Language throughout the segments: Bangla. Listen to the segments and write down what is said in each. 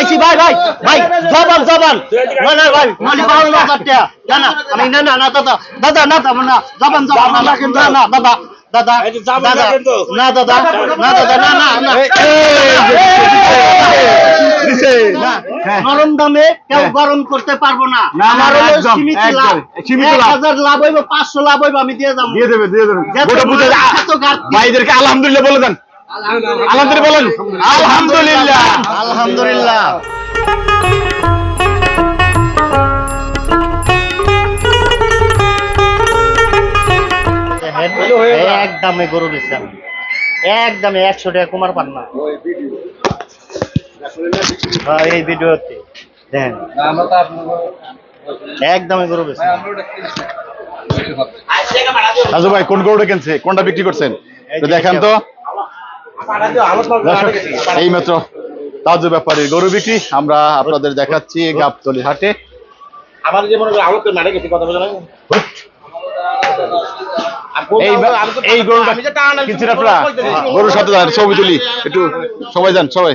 চাইছি ভাই ভাই ভাই জবান জবান না না ভাই মানে 52,000 টাকা না না আমি না না না দাদা দাদা না দাদা না জবান জবান না না দাদা দাদা দাদা না দাদা না দাদা না না না নরম দামে কেউ গরম করতে পারবো না আমার হলো সীমিত লাভ 1000 লাভ হইব 500 লাভ হইব আমি দিয়ে যাবো দিয়ে দেবে গোটা বুঝে ভাইদেরকে আলহামদুলিল্লাহ বলে দেন আলহামদুলিল্লাহ বলেন আলহামদুলিল্লাহ আলহামদুলিল্লাহ একদমে গরু দিচ্ছি আমি একদমে 100 টাকা কমার পান না এই ভিডিওতে দেখেন একদমই গরু দিচ্ছি রাজু ভাই কোন গরুটা কিনছে কোনটা বিক্রি করছেন দেখেন তো এই মাত্র তাজু ব্যাপারীর গরু বিক্রি আমরা আপনাদের দেখাচ্ছি গাবতলী হাটে আমার যে মনে করি আমার তো মারে গেছে কথা বলে এই গরুটা কিনছেন আপনারা গরুর সাথে ছবি তুলি একটু সবাই যান সবাই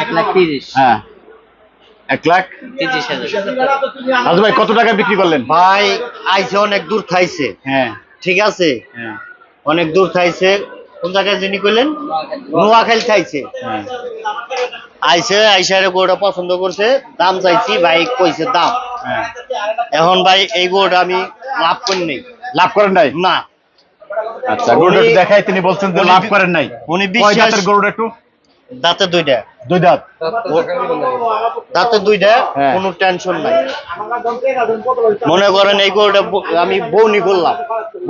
1,30,000 হ্যাঁ 1,30,000 রাজু ভাই কত টাকা বিক্রি করলেন ভাই আইছে অনেক দূর খাইছে হ্যাঁ ঠিক আছে হ্যাঁ অনেক দূর খাইছে কোন জায়গায় যিনি কইলেন নোয়াখালী খাইছে হ্যাঁ আইছে আইসারে গরুটা পছন্দ করছে দাম চাইছি ভাই কইছে দাম হ্যাঁ এখন ভাই এই গরুটা আমি লাভ করি নাই লাভ করেন নাই না আচ্ছা গরুটা একটু দেখাই তিনি বলছেন যে লাভ করেন নাই উনি কয় দাঁতের গরুটা একটু দাঁতে দুইটা দুই দাঁত দাঁতে দুইটা হ্যাঁ। কোনো টেনশন নাই মনে করেন এই গরুটা আমি বউনি করলাম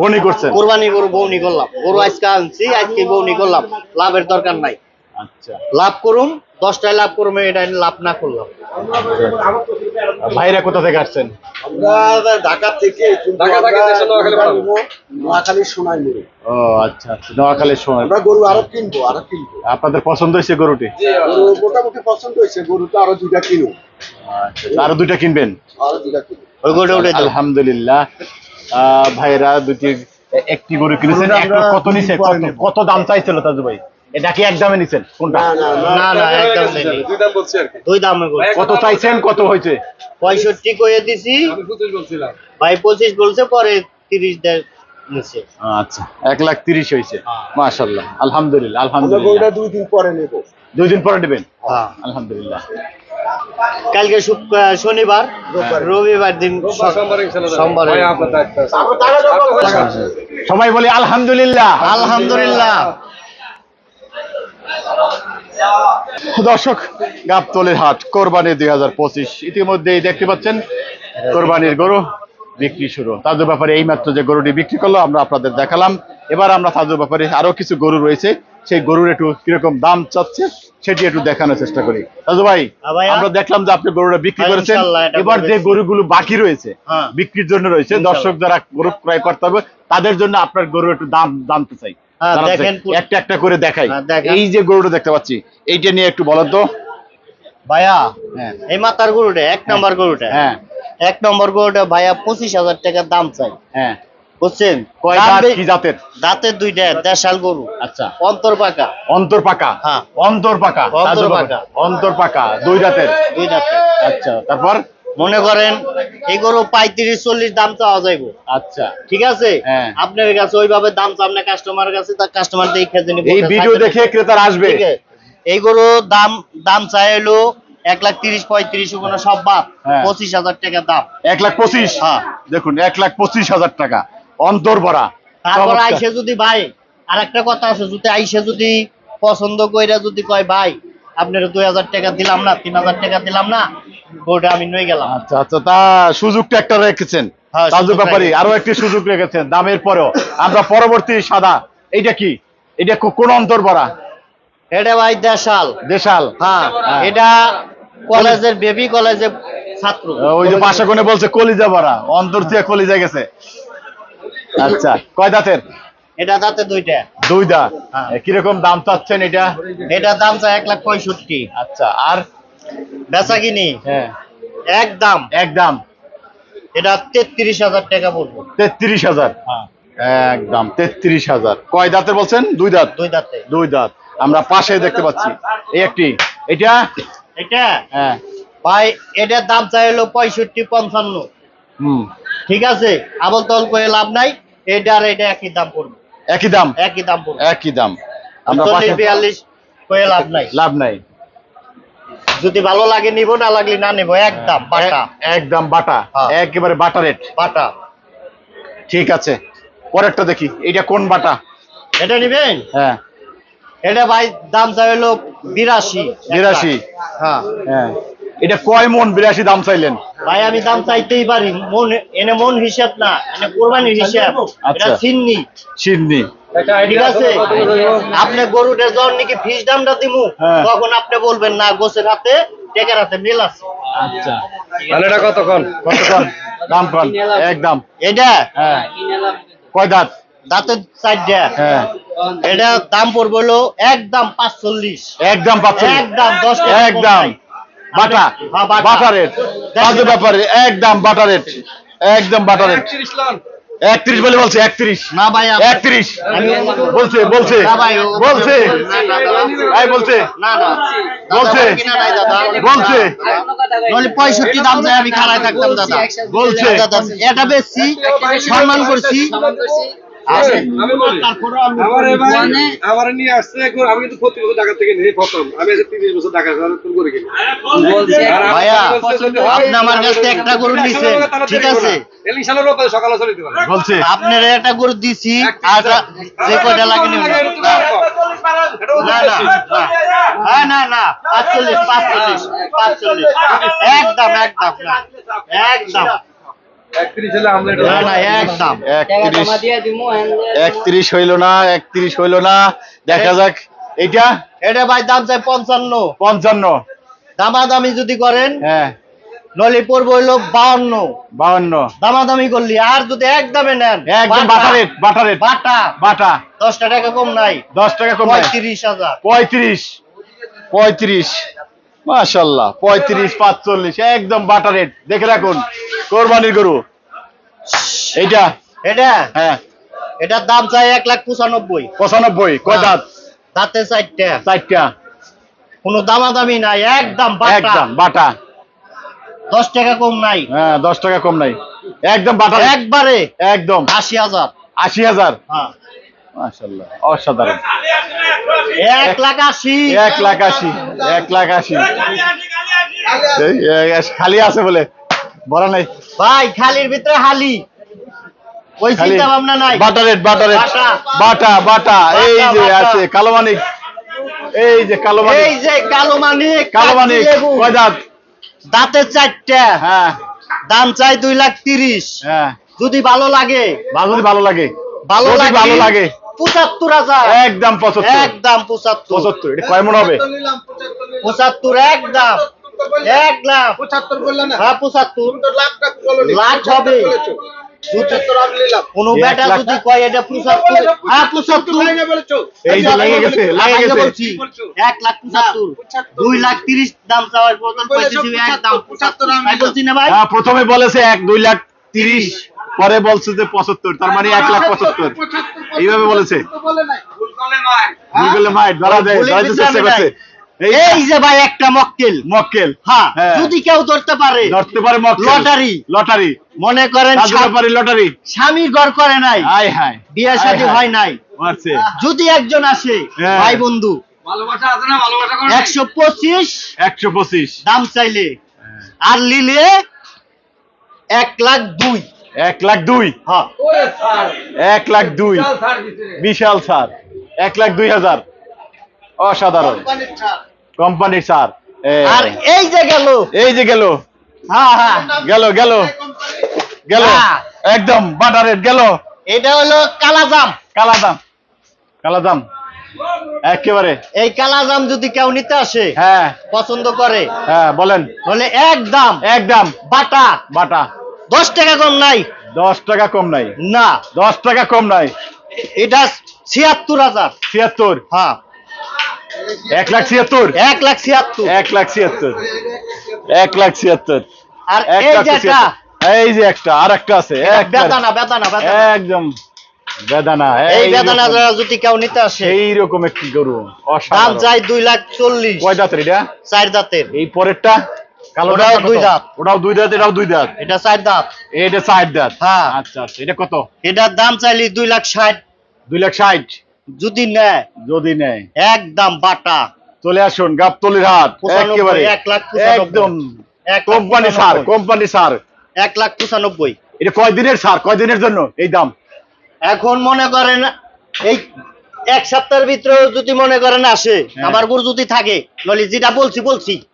বনি করছেন কোরবানি গরু বউনি করলাম গরু আজকে আনছি আজকে বউনি করলাম লাভের দরকার নাই আচ্ছা লাভ করুম 10টায় লাভ করুম এটা লাভ না করলাম ভাইরা কোথা থেকে আসছেন আমরা ঢাকা থেকে নোয়াখালী সোনাইমুড়ি ও আচ্ছা আচ্ছা নোয়াখালীর সময় আমরা গরু আরো কিনবো আপনাদের পছন্দ হয়েছে গরুটি গরু মোটামুটি পছন্দ হয়েছে গরুটা আরো 2টা কিনো আচ্ছা, আরো দুইটা কিনবেন আরো 2টা কিনো ওই গরুটা উঠে দাও আলহামদুলিল্লাহ ভাইরা একটি গরু কিনেছেন কত নিছে কত দাম চাইছিল তাজু ভাই এটা কি এক দামে নিছেন কোনটা না না একদম নেই দুই দাম বলছি আর কি দুই দামে গরু কত চাইছেন কত হয়েছে 65 কইয়ে দিছি আমি 25 বলছিলাম ভাই 25 বলছে পরে 30 দেয় নিছে আচ্ছা 1,30,000 হয়েছে মাশাআল্লাহ আলহামদুলিল্লাহ আমরা আলহামদুলিল্লাহ গরুটা 2 দিন পরে নেব 2 দিন পরে নেবেন হ্যাঁ আলহামদুলিল্লাহ কালকে শনিবার রবিবার দিন সোমবার সবাই বলি আলহামদুলিল্লাহ আলহামদুলিল্লাহ দর্শক গাবতলীর হাট কোরবানি 2025 ইতিমধ্যেই দেখতে পাচ্ছেন কোরবানির গরু বিক্রি শুরু তাজু ব্যাপারে এই মাত্র যে গরুটি বিক্রি করলো আমরা আপনাদের দেখালাম এবার আমরা তাজু ব্যাপারে আরো কিছু গরু রয়েছে সেই গরুর একটু কিরকম দাম চাচ্ছে সেটি একটু দেখানোর চেষ্টা করি তাজু ভাই আমরা দেখলাম যে আপনি গরুটা বিক্রি করেছেন এবার যে গরুগুলো বাকি রয়েছে বিক্রির জন্য রয়েছে দর্শক যারা গরু ক্রয় করতে হবে তাদের জন্য আপনার গরু একটু দাম জানতে চাই একটা একটা করে দেখাই এই যে গরুটা দেখতে পাচ্ছি এইটা নিয়ে একটু বলেন তো ভাইয়া এই মাতার গরুটা 1 নম্বর গরুটা হ্যাঁ 1 নম্বর গরুটা ভাইয়া 25,000 টাকা দাম চাই হ্যাঁ বুঝছেন কয় দাঁত কি জাতের দাঁতের দুইটা দেশাল গরু আচ্ছা অন্তর পাকা হ্যাঁ অন্তর পাকা অন্তর পাকা দুই দাঁতের আচ্ছা তারপর মনে করেন এই গরু 35-40 দাম তো পাওয়া যাইবো আচ্ছা ঠিক আছে হ্যাঁ আপনার কাছে ওইভাবে দাম তো আপনার কাস্টমারের কাছে তার কাস্টমার দেখে জেনে এই ভিডিও দেখে ক্রেতারা আসবে এই গরু দাম চাই হলো 1,30,000-35,000 ওখানে সব বাদ 25,000 টাকা দাম 1,25,000 হ্যাঁ দেখুন 1,25,000 টাকা অন্তর ভরা তারপর আইসে যদি ভাই আরেকটা কথা আছে যদি আইসে যদি পছন্দ কইরা যদি কয় ভাই আপনার 2,000 টাকা দিলাম না 3,000 টাকা দিলাম না ওটা আমি নিয়ে গেলাম আচ্ছা আচ্ছা তা সুযোগটা একটা রেখেছেন তাজু ব্যাপারী আরো একটি সুযোগ রেখেছেন দামের পরেও আমরা পরবর্তী সাদা এইটা কি এটা কোন অন্তর ভরা এটা ভাই দেশাল হ্যাঁ এটা কলেজের বেবি কলেজের ছাত্র ওই যে পাশে কোনে বলছে কলিজা ভরা অন্তর থেকে কলিজা গেছে আচ্ছা কয় দাঁতের এটা দাঁতে দুই দাঁত কিরকম দাম চাচ্ছেন এটা দাম চাই 1,65,000 আচ্ছা আর বেচা কিনি হ্যাঁ একদম এটা 33,000 টাকা পড়বে 33,000 হ্যাঁ একদম 33,000 কয় দাঁতের বলছেন দুই দাঁত দুই দাঁতে দুই দাঁত আমরা পাশে দেখতে পাচ্ছি এই একটি, এটা এটা হ্যাঁ ভাই এটার দাম চাই হলো 65-55। হুম ঠিক আছে, আবল তল করে লাভ নাই, এটা আর এটা একই দাম পড়বে, একই দাম একই দাম পড়বে। একই দাম। আমরা 40-42 করে লাভ নাই। লাভ নাই, যদি ভালো লাগে নিব, না লাগলে না নিব, একদম বাটা। একদম বাটা, হ্যাঁ। একেবারে বাটা রেট। বাটা। ঠিক আছে, পরেরটা দেখি, এটা কোন বাটা? এটা নিবেন? হ্যাঁ এটা ভাই দাম চাই হলো 82। 82। হ্যাঁ হ্যাঁ, এটা কয় মন 82 দাম চাইলেন? ভাই আমি দাম চাইতেই পারি, মন এনে মন হিসাব না, এনে কোরবানির হিসাব। এটা আচ্ছা। সিন্নি। সিন্নি। ঠিক আছে, আপনি গরুটার জন নাকি ফিস দামটা দিমু, হ্যাঁ। তখন আপনি বলবেন না গোছের হাতে টেকের হাতে মিল আছে। আচ্ছা, তাহলে এটা কতক্ষণ? কতক্ষণ দাম কোন? একদম। এটা হ্যাঁ, কয় দাঁত? দাঁতের চারটা। হ্যাঁ, এটা দাম পড়বে হলো একদম 45। একদম পাচ্ছেন? একদম 10 টাকা কম একদম নাই। বাটা, হ্যাঁ, বাটা। বাটা রেট, কাজু ব্যাপারে একদম বাটা রেট, একদম বাটা রেট। 31 বলে বলছে, 31 না ভাই 31 বলছে, বলছে না ভাই, বলছে, না, না, দাদা। এই বলছে, না না বলছে, দাদা, কিনা নাই দাদা, বলছে, নইলে 65 দাম চাই আমি খাড়ায় থাকতাম দাদা। বলছে। দাদা এটা বেশি সম্মান করছি। আমার নিয়ে আসছে এখন, আমি কিন্তু 40 বছর ঢাকা থেকে নিয়ে প্রথম, আমি আজ 30 বছর ঢাকা করে কিনি। ভাইয়া আপনি আমার কাছ থেকে একটা গরু নিছেন, ঠিক আছে, ইনশাআল্লাহ রোববার সকালে চলে দিতে পারবেন। বলছে। আপনার একটা গরু দিছি, আর যে কয়টা লাগে নিন। না না না না না 45 একদম একদম না, একদম 31 হলে আমরা না না একদম 31 হইল না, 31 হইল না, দেখা যাক। এইটা এটা ভাই দাম চাই 55। 55। দামাদামি যদি করেন হ্যাঁ, নলি পড়বো হইলো 52। 52। দামাদামি করলি, আর যদি একদমে নেন একদম বাটা রেট, বাটা রেট, বাটা বাটা 10 টাকা কম নাই, 10 টাকা কম নাই। 35,000। 35 মাশাআল্লাহ, 35 45 একদম বাটা রেট। দেখে রাখুন, কোরবানির গরু এইটা। এটা হ্যাঁ, এটার দাম চাই 1,95,000। 95। কয় দাঁত? দাঁতে 4টা। 4টা। কোনো দামাদামি নাই, একদম বাটা। একদম বাটা, 10 টাকা কম নাই, হ্যাঁ 10 টাকা কম নাই, একদম বাটা রেট। একবারে একদম 80,000। 80,000। হ্যাঁ মাশাআল্লাহ, অসাধারণ। 1,80,000। 1,80,000, 1,80,000 খালি আছে বলে বড় নাই। ভাই খালির ভিতরে হালি, ওই খালি চিন্তা ভাবনা নাই। বাটা রেট, বাটা রেট, বাটা। বাটা বাটা। এই যে বাটা। আছে কালো মানিক, এই যে কালো এই মানিক, যে কালো মানিক, কালো মানিক কয় দাঁত? দাঁতে 4টা। হ্যাঁ দাম চাই 2,30,000। হ্যাঁ, যদি ভালো লাগে, যদি ভালো লাগে, ভালো যদি লাগে, ভালো লাগে 75,000। একদম 75। একদম 75। 75 এটা কয় মন হবে? 75 একদম 1 লাখ। 75 বললেন না? হ্যাঁ 75 তো লাখ টাকা বলনি। লাখ হবে। 75 আমি নিলাম। কোন 1 বেটা লাখ। যদি কয় এটা 75, হ্যাঁ 75 লাইনে বলেছো। এই যে লেগে গেছে, লেগে আগে গেছে। বলছি 1,75,000। 2,30,000 দাম চাওয়ার বদল পাইতেছি একদম 75। তাই বলছি না ভাই? হ্যাঁ, প্রথমে বলেছে 2,30,000, পরে বলছে যে 75, তার মানে 1,75,000 এইভাবে বলেছে। বলে নাই। ভুল করলে মার। ভুল করলে মাইট ধরা দেয়, ভুলের ধরাইতে ভিতরে চেষ্টা আমি করছে। নাই। এই যে ভাই একটা মক্কেল, মক্কেল, হ্যাঁ হ্যাঁ। যদি কেউ ধরতে পারে, ধরতে পারে মক্কেল। লটারি। লটারি, মনে করেন কাজু ব্যাপারী লটারি। স্বামী ঘর করে নাই, হায় হায়, বিয়ে শাদী হয় নাই, মারছে। যদি একজন আসে, হ্যাঁ। ভাই বন্ধু, ভালোবাসা আছে না? ভালোবাসা করে। 125 125। দাম চাইলে, আর লিলে 1,02,000। 1,02,000, হ্যাঁ 1,02,000 বিশাল ছাড়। 1,02,000 অসাধারণ কোম্পানির ছাড়। আর এই যে গেল, এই যে গেল, হ্যাঁ হ্যাঁ গেল গেল গেল, হ্যাঁ। একদম বাটা রেট গেল। এটা হলো কালাজাম। কালাদাম, কালাদাম একেবারে। এই কালাজাম যদি কেউ নিতে আসে, হ্যাঁ পছন্দ করে, হ্যাঁ, বলেন। তাহলে একদম একদম বাটা বাটা, 10 টাকা কম নাই, 10 টাকা কম নাই, না 10 টাকা কম নাই। এটা 76,000। 76, হ্যাঁ 1,76,000, 1,76,000। 1,76,000, 1,76,000। আর এই যেটা, এই যে একটা, আর একটা আছে, বেদানা বেদানা বেদানা, একদম বেদানা এই বেদানা যদি কেউ নিতে আসে এইরকম একটি গরু দাম অসাধারণ। চাই 2,40,000। কয় দাঁতের এটা? 4 দাঁতের। এই পরেরটা কালো ওটাও দাঁতটা কত? 2 দাঁত। ওটাও 2 দাঁত, এটাও 2 দাঁত। এটা 4 দাঁত। এটা 4 দাঁত। হ্যাঁ। আচ্ছা আচ্ছা, এটা কত? এটার দাম চাইলি 2,60,000। 2,60,000 যদি নেয় যদি নেয়। একদম বাটা। চলে আসুন গাবতলীর হাট, 95, একেবারে 1,95,000 একদম 1,95,000 কোম্পানি সার, কোম্পানি সার। 1,95,000। এটা কয় দিনের সার, কয় দিনের জন্য এই দাম? এখন মনে করেন এই 1 সপ্তাহের ভিতরে যদি মনে করেন আসে আমার গরু যদি থাকে নলি যেটা বলছি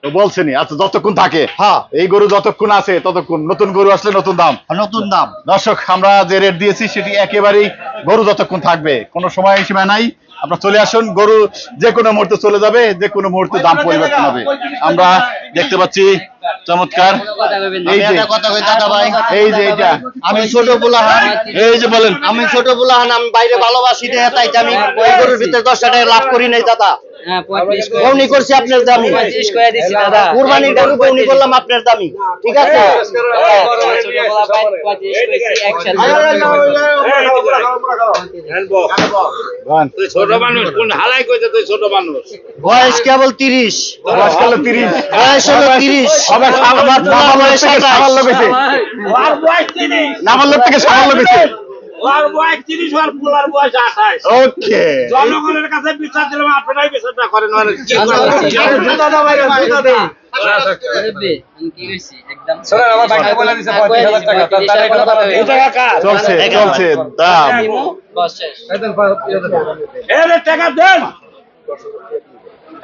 তো বলছেনই। আচ্ছা, যতক্ষণ থাকে, হ্যাঁ এই গরু যতক্ষণ আছে ততক্ষণ, নতুন গরু আসলে নতুন দাম। নতুন দাম। দর্শক, আমরা যে রেট দিয়েছি সেটি একেবারেই গরু যতক্ষণ থাকবে, কোনো সময় সীমা নাই। আপনারা চলে আসুন, গরু যে কোনো মুহূর্তে চলে যাবে, যে কোনো মুহূর্তে দাম পরিবর্তন হবে। আমরা দেখতে পাচ্ছি চমৎকার এই যে, কথা কই দাদা ভাই, এই যে এইটা, আমি ছোট বুলাহান, এই যে বলেন, আমি ছোট বুলাহান, আমি বাইরে ভালোবাসি না, তাই আমি ওই গরুর ভিতরে 10 টাকা লাভ করি নাই দাদা। হ্যাঁ 35 করে বউনি করছি আপনার দামি, 35 করে দিছি দাদা। কুরবানির গরু বউনি করলাম আপনার দামি, ঠিক আছে? ছোটবেলা ভাই 35 করেছি একসাথে। বান, ছোট মানুষ কোন হালাই কইতে তুই ছোট মানুষ বয়স কেবল 30, বয়স হলো 30, বয়স হলো 30, হবে আমার পোলা বয়স সামান্য 27। বেশি, ওর বয়স 30 নামার থেকে সামান্য বেশি। ওর বয়স 30 ওর পোলার বয়স 28। ওকে, জনগণের কাছে বিচার দিলাম, আপনারাই বিচারটা করেন। মানে কি মুরব্বি, আমি কি হইছি একদম আমার ভাইকে বলে দিছে 35,000 টাকা, তার টাকা এই টাকা কার? চলছে চলছে দাম। বস শেষ। এই টাকা দেন,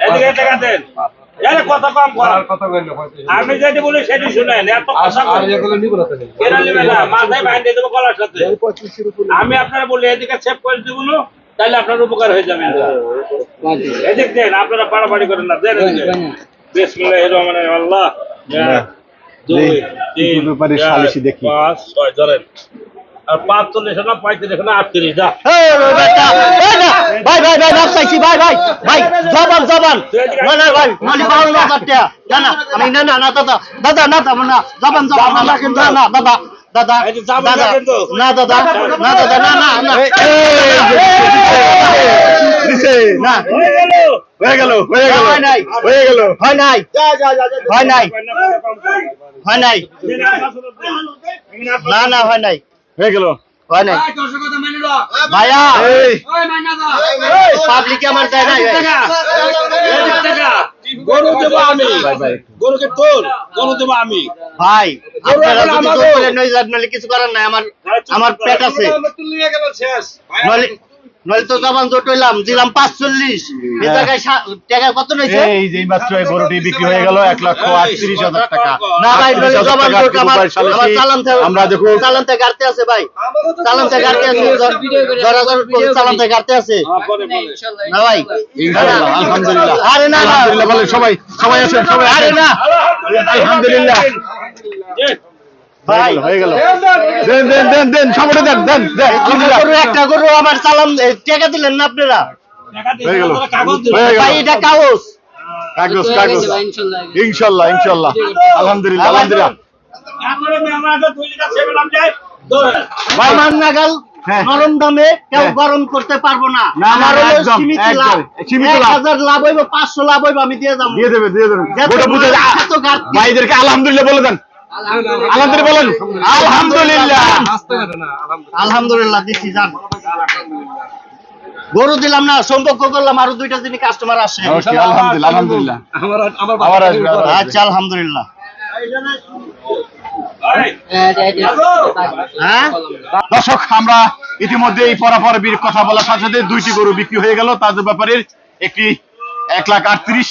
এদিকে টাকা দেন। এর কথা কম কর, আমি যেটা বলি সেটা শুনেন। এত কথা কেন নেবেন না, মাথায় বাইন্ধে দেবো গলার সাথে। আমি আপনারা বলি এদিকে সেভ করে দিব না, তাহলে আপনার উপকার হয়ে যাবে। এদিক দেন, আপনারা পাড়াপাড়ি করেন না, দেন এদিকে। বিসমিল্লাহির রহমানির রহিম। আল্লাহ, 1 2 3 ব্যাপারে সালিশি দেখি। 5 6 ধরেন। আর 45 না 35 না 38 দা। এই বেটা, এই না, ভাই মাপ চাইছি, ভাই জবান না না ভাই, মানে 52,000 টাকা জানা আমি না দাদা না জবান না দাদা এই যে জামাই দাদা কিন্তু। না দাদা না দিছে না হয়ে গেল, হয়ে গেল, হয় নাই। হয়ে গেল। হয় নাই হয় নাই না হয় নাই হয়ে গেল। হয় নাই ভাইয়া, এই পাবলিকে আমার দেয় নাই গরু দেবো আমি, গরুকে তোর, গরু দেবো আমি। ভাই, আপনারা এখন যদি আমার জোর গরু। করে নই যান, নইলে কিছু করার নাই, আমার পেট আছে, নইলে তো জবান জোট হইলাম, দিলাম 45, এই জায়গায় টাকা কত নইছে? এই যে মাত্র এই গরুটি বিক্রি হয়ে গেল 1,38,000 টাকা। না ভাই, নইলে 38,000 জবান টাকা জোট আমার সালিশি। চালান থেকে, আমরা দেখো চালান থেকে গাড়তে আছে ভাই, চালান থেকে গাড়তে আছে, চালান থেকে গাড়তে আছে ইনশাআল্লাহ। না ভাই, ইনশাআল্লাহ, আলহামদুলিল্লাহ, আরে না না আলহামদুলিল্লাহ বলেন সবাই, সবাই আসেন, সবাই আরে আসেন। না আলহামদুলিল্লাহ, ভাই, হয়ে গেল। দেন সবাই দেন একটা গরু আমার চালান টাকা দিলেন না আপনারা? হয়ে গেল, কাগজ দিল। হয়ে ভাই গেল। এটা কাগজ, কাগজ হয়ে কাগজ, গেছে ভাই, ইনশাআল্লাহ। ইনশাআল্লাহ ইনশাআল্লাহ, আলহামদুলিল্লাহ আলহামদুলিল্লাহ। আপনারা আমার কাছে 2 লিটার সেভেন আপ যায়। ভাই, আমার নাগাল হ্যাঁ। নরম দামে কেউ হ্যাঁ। গরম করতে পারবো না। না, না, আমার হলো একদম, সীমিত একদম, লাভ, সীমিত লাভ। 1,000 লাভ হইব, 500 লাভ হইব, আমি দিয়ে যাবো। দিয়ে দেবে যাতে গোটা বুঝে আমার এত ঘাটতি। ভাইদেরকে আলহামদুলিল্লাহ বলে দেন, আলহামদুলিল্লাহ বলেন, আলহামদুলিল্লাহ। আলহামদুলিল্লাহ দিচ্ছি, যান। গরু দিলাম না, সম্পর্ক করলাম, আরো 2টা দিনই কাস্টমার আসে। ওকে, আলহামদুলিল্লাহ আলহামদুলিল্লাহ। আবার আসবে, আবার আসবে। আচ্ছা, আলহামদুলিল্লাহ। হ্যাঁ, দর্শক, আমরা ইতিমধ্যে এই পরাপর কথা বলার সাথে সাথে 2টি গরু বিক্রি হয়ে গেল। তাদের ব্যাপারে একটি 1,38,000,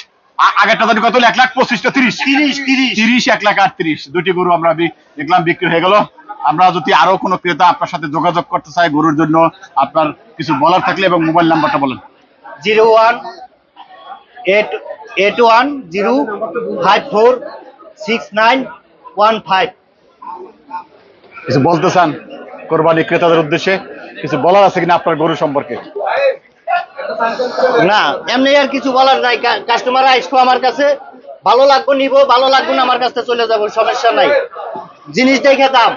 আগেরটা জানি কত হলো, 1,25,000 টা 30 1,38,000, 2টি গরু আমরা দেখলাম বিক্রি হয়ে গেল। আমরা যদি আরো কোনো ক্রেতা আপনার সাথে যোগাযোগ করতে চাই গরুর জন্য, আপনার কিছু বলার থাকলে এবং মোবাইল নাম্বারটা বলেন। 018105469115। কিছু বলতে চান কোরবানি ক্রেতাদের উদ্দেশ্যে? কিছু বলার আছে কিনা আপনার গরু সম্পর্কে? না, এমনি আর কিছু বলার নাই। কাস্টমার আসবো আমার কাছে, ভালো লাগবে নিবো, ভালো লাগবে না আমার কাছে চলে যাবো, সমস্যা নাই, জিনিস দেখে দাম।